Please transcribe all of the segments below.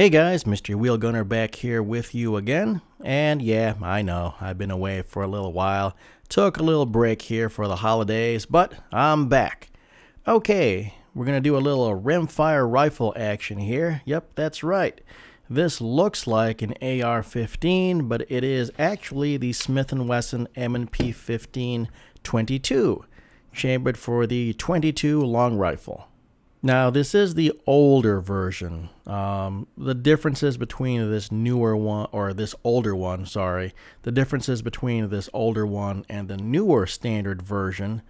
Hey guys, Mr. Wheel Gunner back here with you again. And yeah, I know, I've been away for a little while. Took a little break here for the holidays, but I'm back. Okay, we're going to do a little rimfire rifle action here. Yep, that's right. This looks like an AR-15, but it is actually the Smith & Wesson M&P 15-22, chambered for the 22 long rifle. Now, this is the older version. The differences between this newer one, or this older one, sorry, the differences between this older one and the newer standard version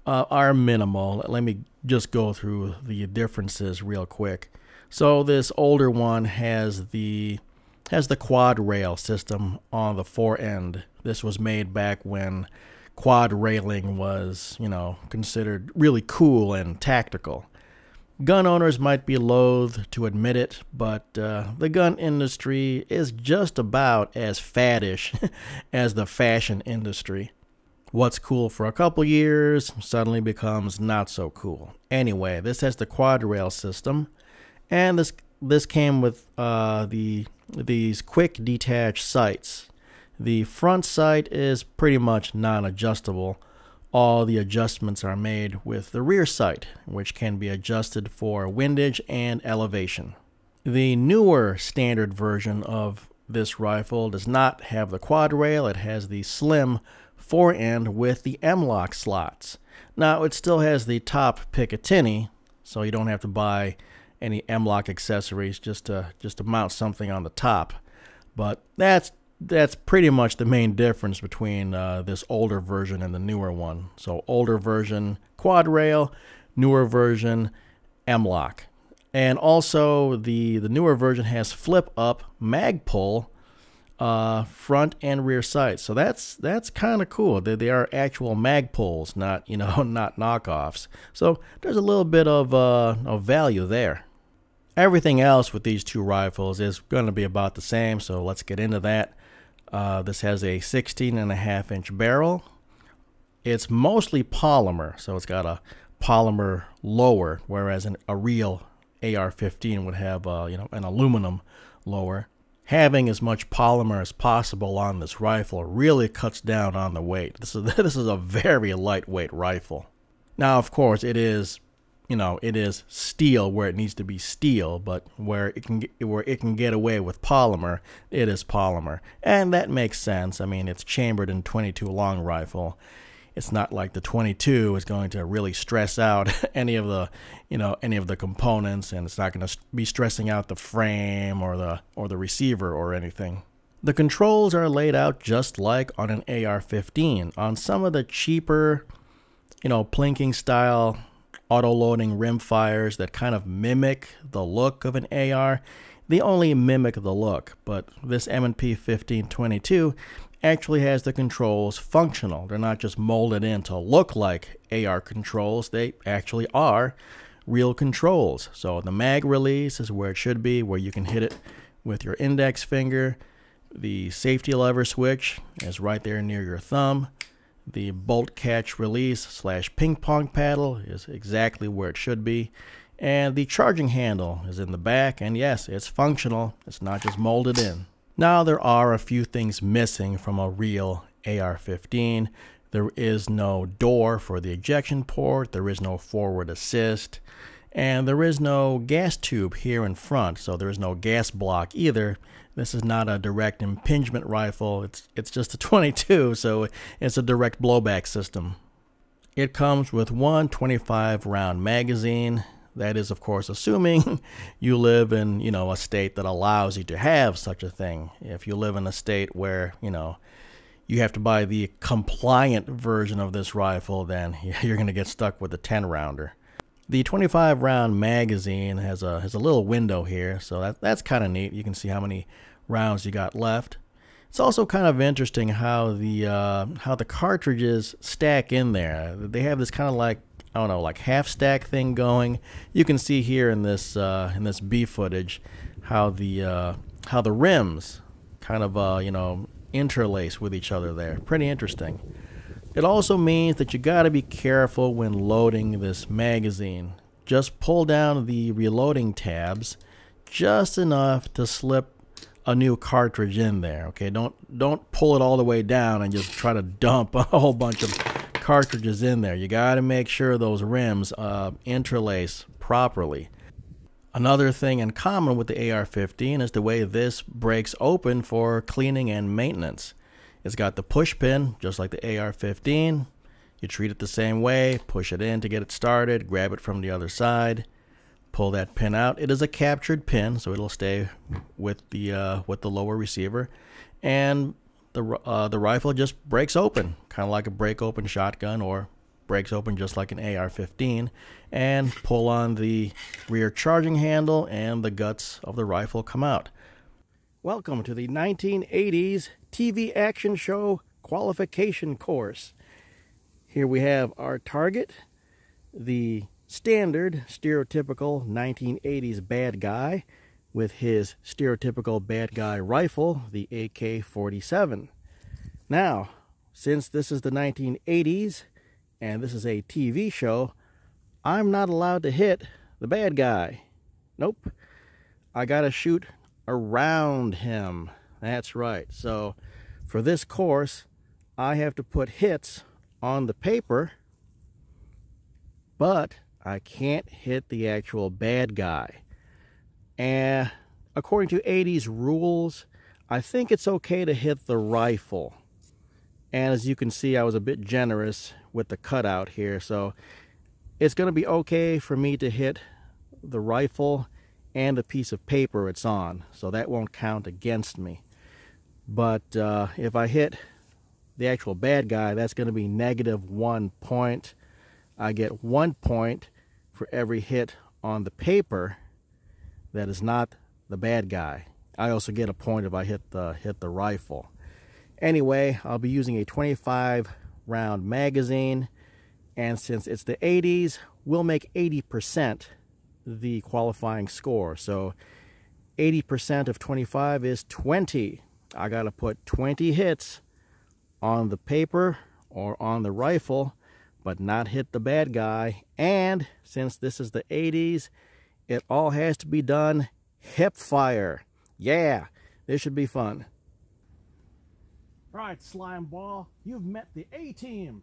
are minimal. Let me just go through the differences real quick. So this older one has the quad rail system on the fore end. This was made back when quad railing was, considered really cool and tactical. Gun owners might be loath to admit it, but the gun industry is just about as faddish as the fashion industry. What's cool for a couple years suddenly becomes not so cool. Anyway, this has the quad rail system, and this came with these quick detach sights. The front sight is pretty much non-adjustable. All the adjustments are made with the rear sight, which can be adjusted for windage and elevation. The newer standard version of this rifle does not have the quad rail. It has the slim fore end with the M-lock slots. Now, it still has the top Picatinny, so you don't have to buy any M-lock accessories just to mount something on the top. But that's pretty much the main difference between this older version and the newer one. So older version quad rail, newer version M-lock. And also the newer version has flip up mag pull front and rear sights. So that's kind of cool. They are actual mag pulls, not not knockoffs. So there's a little bit of value there. Everything else with these two rifles is going to be about the same, so let's get into that. This has a 16.5-inch barrel. It's mostly polymer, so it's got a polymer lower, whereas a real AR-15 would have an aluminum lower. Having as much polymer as possible on this rifle really cuts down on the weight. This is a very lightweight rifle. Now, of course, it is steel where it needs to be steel, but where it can get away with polymer, it is polymer. And that makes sense. I mean, it's chambered in 22 long rifle. It's not like the 22 is going to really stress out any of the components, and it's not going to be stressing out the frame or the receiver or anything. The controls are laid out just like on an AR-15. On some of the cheaper, plinking style auto-loading rimfires that kind of mimic the look of an AR, they only mimic the look, but this M&P 15-22 actually has the controls functional. They're not just molded in to look like AR controls, they actually are real controls. So the mag release is where it should be, where you can hit it with your index finger. The safety lever switch is right there near your thumb. The bolt catch release / ping pong paddle is exactly where it should be. And the charging handle is in the back, and yes, it's functional. It's not just molded in. Now, there are a few things missing from a real AR-15. There is no door for the ejection port. There is no forward assist. And there is no gas tube here in front, so there is no gas block either. This is not a direct impingement rifle. It's just a 22, so it's a direct blowback system. It comes with one 25-round magazine. That is, of course, assuming you live in, a state that allows you to have such a thing. If you live in a state where, you have to buy the compliant version of this rifle, then you're going to get stuck with the 10-rounder. The 25-round magazine has a little window here, so that's kind of neat. You can see how many rounds you got left. It's also kind of interesting how the cartridges stack in there. They have this kind of like half stack thing going. You can see here in this B footage how the rims kind of interlace with each other there. Pretty interesting. It also means that you got to be careful when loading this magazine. Just pull down the reloading tabs just enough to slip a new cartridge in there. Okay, don't pull it all the way down and just try to dump a whole bunch of cartridges in there. You got to make sure those rims interlace properly. Another thing in common with the AR-15 is the way this breaks open for cleaning and maintenance. It's got the push pin, just like the AR-15. You treat it the same way, push it in to get it started, grab it from the other side, pull that pin out. It is a captured pin, so it'll stay with the lower receiver, and the rifle just breaks open, kind of like a break open shotgun, or breaks open just like an AR-15, and pull on the rear charging handle and the guts of the rifle come out. Welcome to the 1980s TV action show qualification course. Here we have our target, the standard stereotypical 1980s bad guy with his stereotypical bad guy rifle, the AK-47. Now, since this is the 1980s and this is a TV show, I'm not allowed to hit the bad guy. Nope. I gotta shoot around him. That's right. So for this course, I have to put hits on the paper, but I can't hit the actual bad guy. And according to 80s rules, I think it's okay to hit the rifle. And as you can see, I was a bit generous with the cutout here, so it's going to be okay for me to hit the rifle and the piece of paper it's on, so that won't count against me. But if I hit the actual bad guy, that's going to be -1 point. I get 1 point for every hit on the paper that is not the bad guy. I also get a point if I hit the rifle. Anyway, I'll be using a 25 round magazine, and since it's the 80s, we'll make 80% the qualifying score. So 80% of 25 is 20. I gotta put 20 hits on the paper or on the rifle, but not hit the bad guy. And since this is the 80s, it all has to be done hip fire. Yeah, this should be fun. All right, slime ball, you've met the A-team.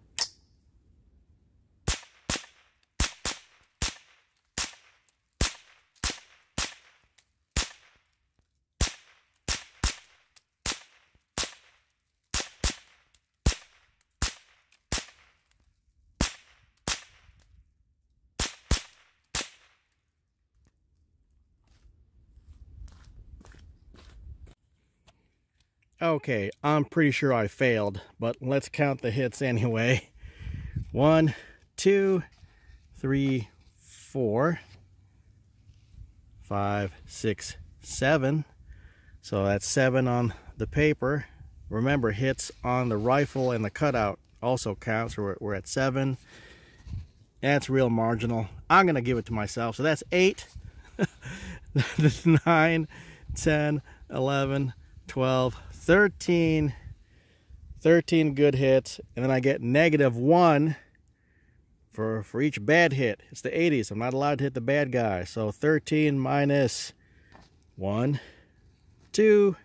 Okay, I'm pretty sure I failed, but let's count the hits anyway. 1, 2, 3, 4, 5, 6, 7. So that's 7 on the paper. Remember, hits on the rifle and the cutout also count, so we're at 7. That's real marginal. I'm going to give it to myself. So that's 8, 9, 10, 11, 12, 13 good hits, and then I get -1 for each bad hit. It's the 80s. I'm not allowed to hit the bad guy. So 13 minus 1, 2,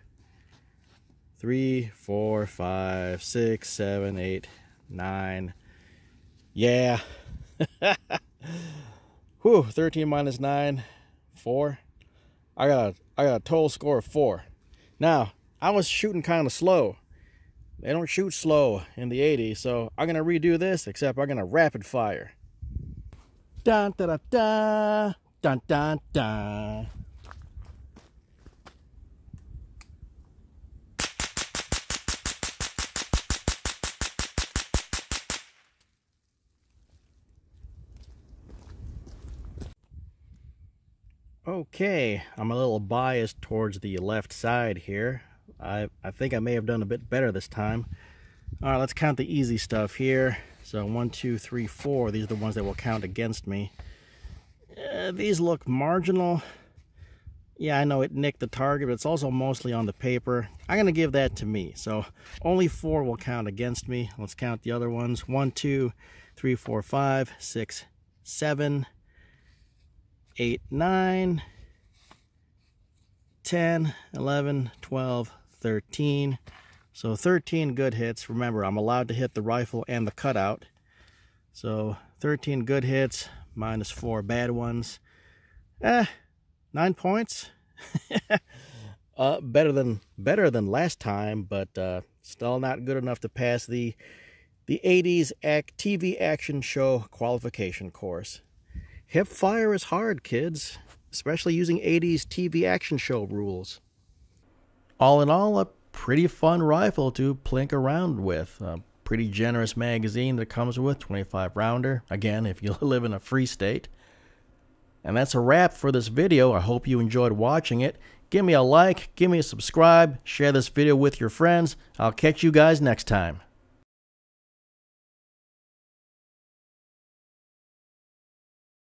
3, 4, 5, 6, 7, 8, 9. Yeah. Whew, 13 minus 9, 4. I got a total score of 4. Now, I was shooting kind of slow. They don't shoot slow in the 80s, so I'm going to redo this, except I'm going to rapid fire. Dun, da, da, da, dun, dun, dun. Okay, I'm a little biased towards the left side here. I think I may have done a bit better this time. All right, let's count the easy stuff here. So 1, 2, 3, 4. These are the ones that will count against me. These look marginal. Yeah, I know it nicked the target, but it's also mostly on the paper. I'm going to give that to me. So only 4 will count against me. Let's count the other ones. 1, 2, 3, 4, 5, 6, 7, 8, 9, 10, 11, 12, 13. So 13 good hits. Remember, I'm allowed to hit the rifle and the cutout. So 13 good hits minus 4 bad ones. 9 points. Better than last time, but still not good enough to pass the 80s TV action show qualification course. Hip fire is hard, kids, especially using 80s TV action show rules. All in all, a pretty fun rifle to plink around with. A pretty generous magazine that comes with 25 rounder, again, if you live in a free state. And that's a wrap for this video. I hope you enjoyed watching it. Give me a like, give me a subscribe, share this video with your friends. I'll catch you guys next time.